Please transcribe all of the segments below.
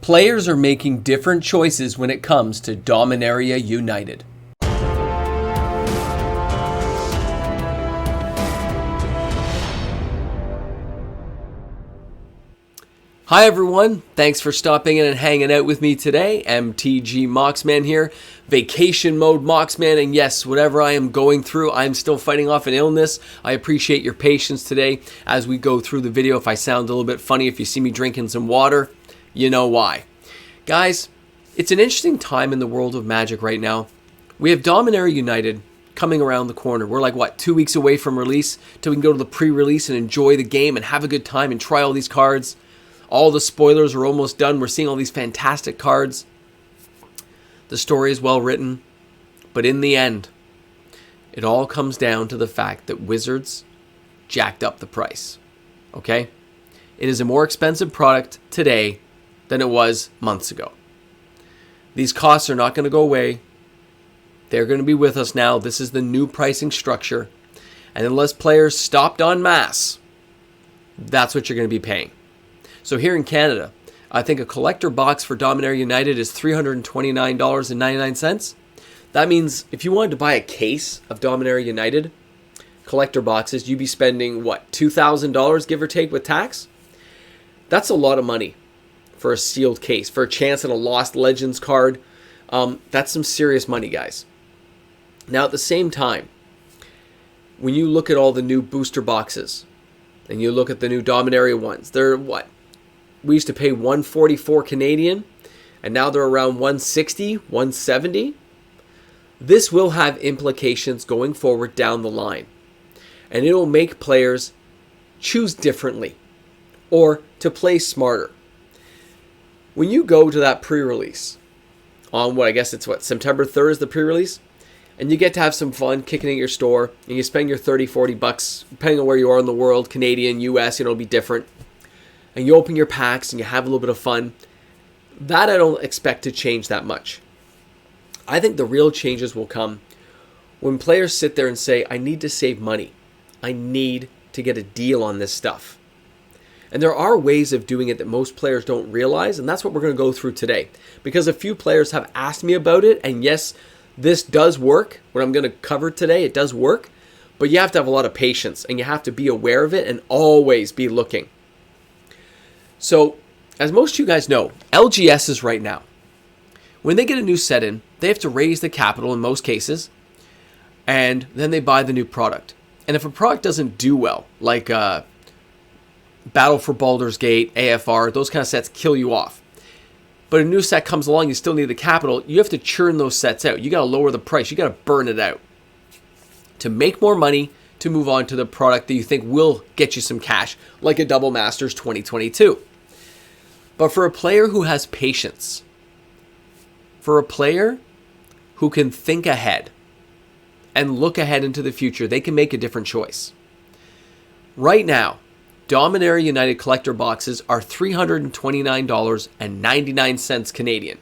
Players are making different choices when it comes to Dominaria United. Hi everyone, thanks for stopping in and hanging out with me today. MTG Moxman here, vacation mode Moxman, and yes, whatever I am going through, I'm still fighting off an illness. I appreciate your patience today as we go through the video. If I sound a little bit funny, if you see me drinking some water, you know why. Guys, it's an interesting time in the world of Magic right now. We have Dominaria United coming around the corner. We're like, 2 weeks away from release till we can go to the pre-release and enjoy the game and have a good time and try all these cards. All the spoilers are almost done. We're seeing all these fantastic cards. The story is well written. But in the end, it all comes down to the fact that Wizards jacked up the price. Okay? It is a more expensive product today than it was months ago. These costs are not going to go away. They're going to be with us now. This is the new pricing structure. And unless players stopped en masse, that's what you're going to be paying. So here in Canada, I think a collector box for Dominaria United is $329.99. That means if you wanted to buy a case of Dominaria United collector boxes, you'd be spending, $2,000 give or take with tax? That's a lot of money for a sealed case, for a chance at a Lost Legends card. That's some serious money, guys. Now at the same time, when you look at all the new booster boxes, and you look at the new Dominaria ones, they're we used to pay $144 Canadian, and now they're around $160, $170. This will have implications going forward down the line. And it will make players choose differently or to play smarter. When you go to that pre-release on September 3rd is the pre-release, and you get to have some fun kicking in your store, and you spend your $30, $40, depending on where you are in the world, Canadian, US, it'll be different. And you open your packs and you have a little bit of fun. That I don't expect to change that much. I think the real changes will come when players sit there and say, I need to save money. I need to get a deal on this stuff. And there are ways of doing it that most players don't realize, and that's what we're going to go through today. Because a few players have asked me about it, and yes, this does work. What I'm going to cover today, it does work. But you have to have a lot of patience, and you have to be aware of it and always be looking. So, as most of you guys know, LGSs right now, when they get a new set in, they have to raise the capital in most cases, and then they buy the new product. And if a product doesn't do well, like Battle for Baldur's Gate, AFR, those kind of sets kill you off. But a new set comes along, you still need the capital, you have to churn those sets out. You got to lower the price, you got to burn it out to make more money, to move on to the product that you think will get you some cash, like a Double Masters 2022. But for a player who has patience, for a player who can think ahead and look ahead into the future, they can make a different choice. Right now, Dominaria United collector boxes are $329.99 Canadian.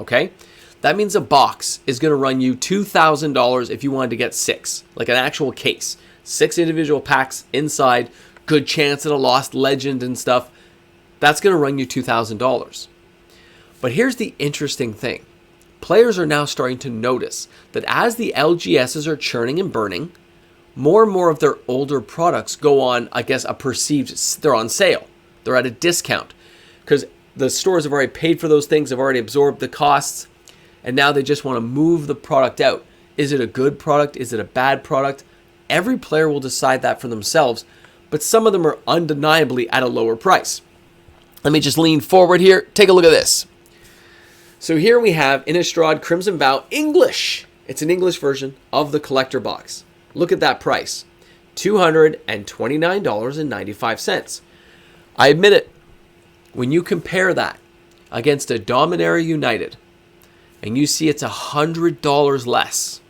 Okay? That means a box is going to run you $2,000 if you wanted to get 6, like an actual case. 6 individual packs inside, good chance at a Lost Legend and stuff. That's going to run you $2,000. But here's the interesting thing. Players are now starting to notice that as the LGSs are churning and burning, more and more of their older products go on, they're on sale. They're at a discount because the stores have already paid for those things, have already absorbed the costs, and now they just want to move the product out. Is it a good product? Is it a bad product? Every player will decide that for themselves, but some of them are undeniably at a lower price. Let me just lean forward here. Take a look at this. So here we have Innistrad Crimson Vow English. It's an English version of the collector box. Look at that price. $229.95. I admit it. When you compare that against a Dominaria United and you see it's $100 less,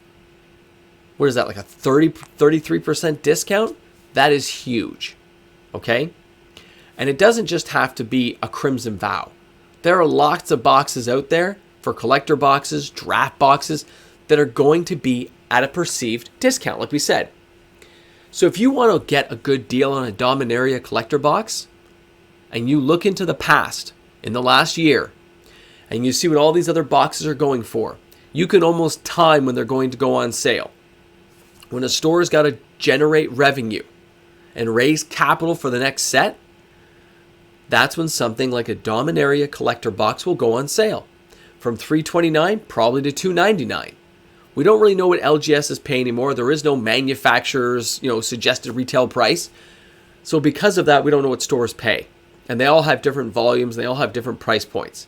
what is that, like a 33% discount? That is huge. Okay? And it doesn't just have to be a Crimson Vow. There are lots of boxes out there for collector boxes, draft boxes, that are going to be at a perceived discount, like we said. So if you want to get a good deal on a Dominaria collector box, and you look into the past, in the last year, and you see what all these other boxes are going for, you can almost time when they're going to go on sale. When a store has got to generate revenue and raise capital for the next set, that's when something like a Dominaria collector box will go on sale. From $329 probably to $299. We don't really know what LGS is paying anymore. There is no manufacturer's, suggested retail price. So because of that, we don't know what stores pay. And they all have different volumes. They all have different price points.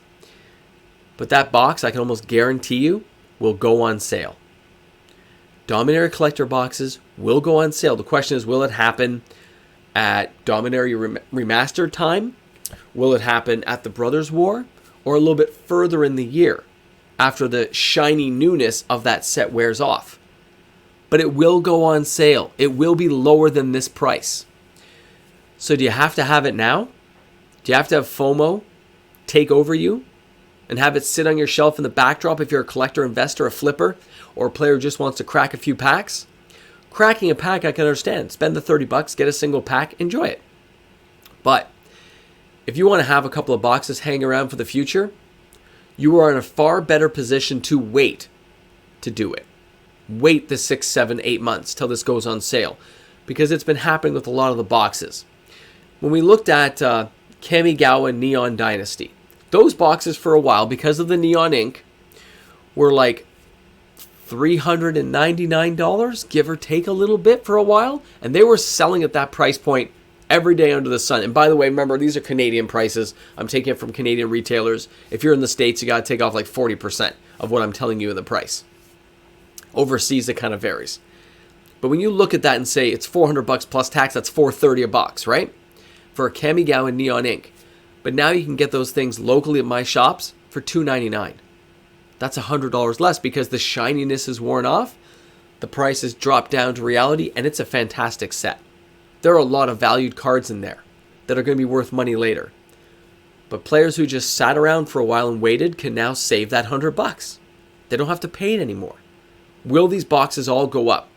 But that box, I can almost guarantee you, will go on sale. Dominaria collector boxes will go on sale. The question is, will it happen at Dominaria Remastered time? Will it happen at the Brothers War? Or a little bit further in the year after the shiny newness of that set wears off? But it will go on sale. It will be lower than this price. So do you have to have it now? Do you have to have FOMO take over you and have it sit on your shelf in the backdrop if you're a collector, investor, a flipper, or a player who just wants to crack a few packs? Cracking a pack, I can understand. Spend the $30, get a single pack, enjoy it. But if you want to have a couple of boxes hanging around for the future, you are in a far better position to wait to do it. Wait the 6, 7, 8 months till this goes on sale, because it's been happening with a lot of the boxes. When we looked at Kamigawa Neon Dynasty, those boxes for a while, because of the neon ink, were like $399, give or take a little bit for a while, and they were selling at that price point every day under the sun. And by the way, remember, these are Canadian prices. I'm taking it from Canadian retailers. If you're in the States, you got to take off like 40% of what I'm telling you in the price. Overseas, it kind of varies. But when you look at that and say it's $400 plus tax, that's $430 a box, right? For a Kamigawa Neon Ink. But now you can get those things locally at my shops for $299. That's $100 less because the shininess is worn off. The price has dropped down to reality, and it's a fantastic set. There are a lot of valued cards in there that are going to be worth money later. But players who just sat around for a while and waited can now save that $100. They don't have to pay it anymore. Will these boxes all go up?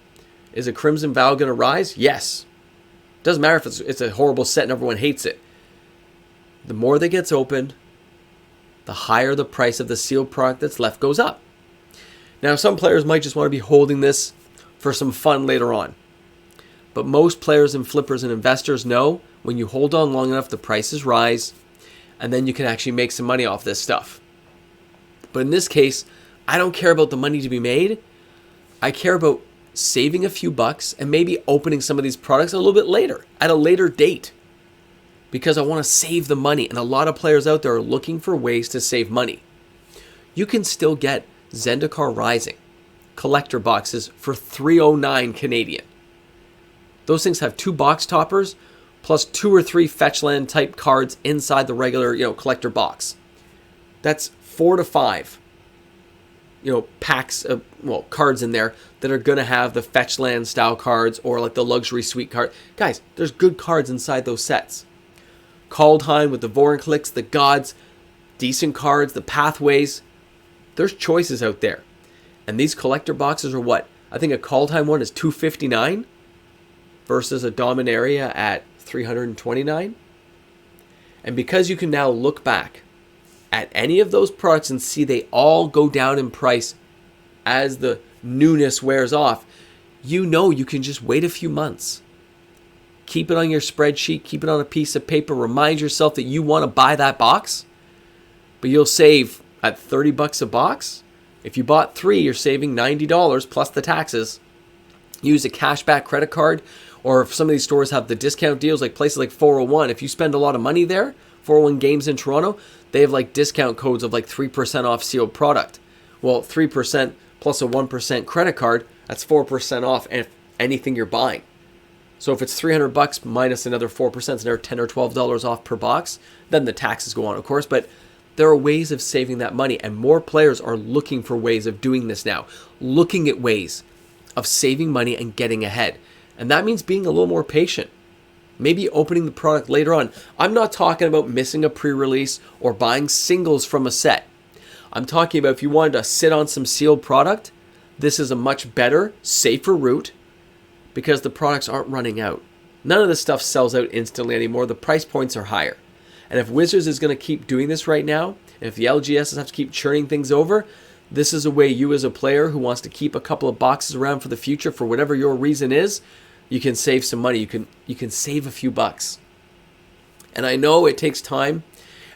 Is a Crimson Vow going to rise? Yes. Doesn't matter if it's a horrible set and everyone hates it. The more that gets opened, the higher the price of the sealed product that's left goes up. Now, some players might just want to be holding this for some fun later on. But most players and flippers and investors know when you hold on long enough, the prices rise, and then you can actually make some money off this stuff. But in this case, I don't care about the money to be made. I care about saving a few bucks and maybe opening some of these products a little bit later, at a later date, because I want to save the money. And a lot of players out there are looking for ways to save money. You can still get Zendikar Rising collector boxes for $309 Canadian. Those things have 2 box toppers plus 2 or 3 fetchland type cards inside the regular, collector box. That's 4 to 5, packs of, cards in there that are going to have the fetchland style cards or like the luxury suite card. Guys, there's good cards inside those sets. Kaldheim with the Vorinclex, the Gods, decent cards, the Pathways. There's choices out there. And these collector boxes are what? I think a Kaldheim one is $259 versus a Dominaria at $329. And because you can now look back at any of those products and see they all go down in price as the newness wears off, you can just wait a few months. Keep it on your spreadsheet, keep it on a piece of paper, remind yourself that you want to buy that box, but you'll save at $30 a box. If you bought 3, you're saving $90 plus the taxes. Use a cashback credit card, or if some of these stores have the discount deals, like places like 401, if you spend a lot of money there, 401 Games in Toronto, they have like discount codes of like 3% off sealed product. Well, 3% plus a 1% credit card, that's 4% off anything you're buying. So if it's $300 minus another 4%, it's another $10 or $12 off per box. Then the taxes go on, of course. But there are ways of saving that money, and more players are looking for ways of doing this now, looking at ways of saving money and getting ahead. And that means being a little more patient. Maybe opening the product later on. I'm not talking about missing a pre-release or buying singles from a set. I'm talking about if you wanted to sit on some sealed product, this is a much better, safer route because the products aren't running out. None of this stuff sells out instantly anymore. The price points are higher. And if Wizards is going to keep doing this right now, And if the LGSs have to keep churning things over, this is a way you as a player who wants to keep a couple of boxes around for the future for whatever your reason is, you can save some money. You can save a few bucks. And I know it takes time.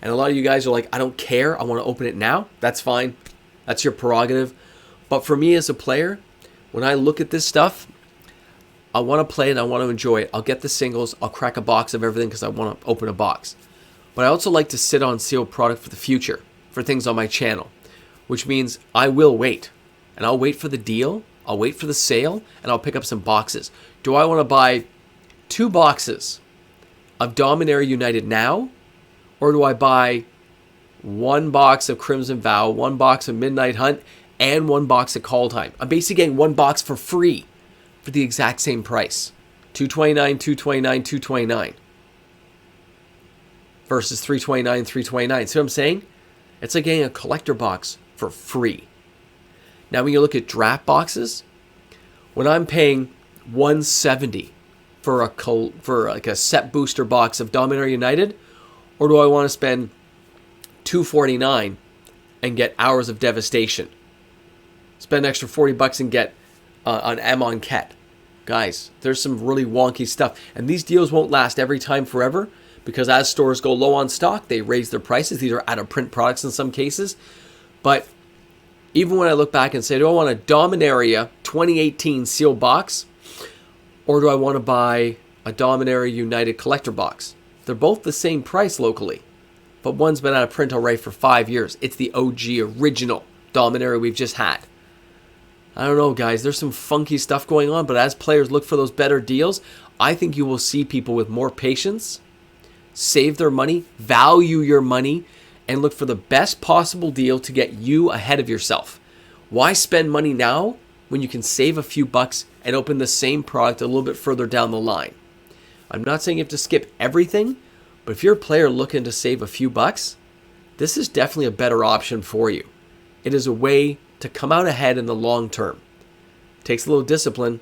And a lot of you guys are like, I don't care. I want to open it now. That's fine. That's your prerogative. But for me as a player, when I look at this stuff, I want to play and I want to enjoy it. I'll get the singles. I'll crack a box of everything because I want to open a box. But I also like to sit on sealed product for the future, for things on my channel, which means I will wait. And I'll wait for the deal. I'll wait for the sale, and I'll pick up some boxes. Do I want to buy 2 boxes of Dominaria United now? Or do I buy 1 box of Crimson Vow, 1 box of Midnight Hunt, and 1 box of Call Time? I'm basically getting 1 box for free for the exact same price. $229, $229, $229 versus $329, $329. See what I'm saying? It's like getting a collector box for free. Now, when you look at draft boxes, when I'm paying $170 for like a set booster box of Dominaria United, or do I want to spend $249 and get Hours of Devastation? Spend an extra $40 and get an Amon Ket. Guys, there's some really wonky stuff. And these deals won't last every time forever because as stores go low on stock, they raise their prices. These are out-of-print products in some cases. But even when I look back and say, do I want a Dominaria 2018 sealed box? Or do I want to buy a Dominaria United collector box? They're both the same price locally. But one's been out of print already for 5 years. It's the OG original Dominaria we've just had. I don't know, guys. There's some funky stuff going on. But as players look for those better deals, I think you will see people with more patience save their money, value your money, and look for the best possible deal to get you ahead of yourself. Why spend money now when you can save a few bucks and open the same product a little bit further down the line? I'm not saying you have to skip everything, but if you're a player looking to save a few bucks, this is definitely a better option for you. It is a way to come out ahead in the long term. Takes a little discipline,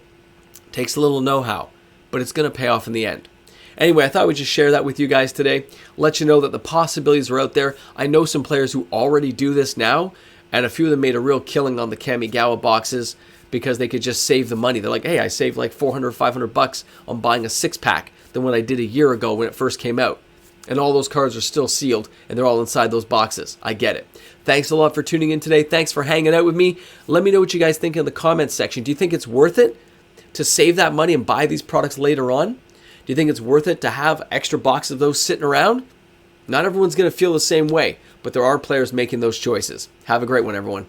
takes a little know-how, but it's going to pay off in the end. Anyway, I thought we'd just share that with you guys today. Let you know that the possibilities are out there. I know some players who already do this now, and a few of them made a real killing on the Kamigawa boxes because they could just save the money. They're like, hey, I saved like $400, $500 on buying a 6-pack than what I did a year ago when it first came out. And all those cards are still sealed, and they're all inside those boxes. I get it. Thanks a lot for tuning in today. Thanks for hanging out with me. Let me know what you guys think in the comments section. Do you think it's worth it to save that money and buy these products later on? Do you think it's worth it to have extra boxes of those sitting around? Not everyone's going to feel the same way, but there are players making those choices. Have a great one, everyone.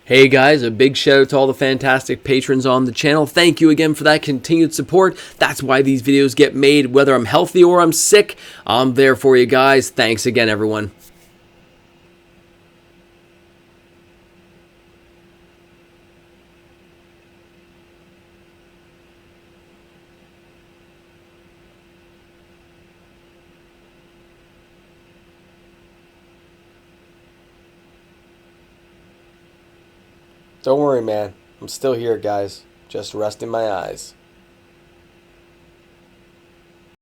Hey guys, a big shout out to all the fantastic patrons on the channel. Thank you again for that continued support. That's why these videos get made. Whether I'm healthy or I'm sick, I'm there for you guys. Thanks again, everyone. Don't worry, man. I'm still here, guys. Just resting my eyes.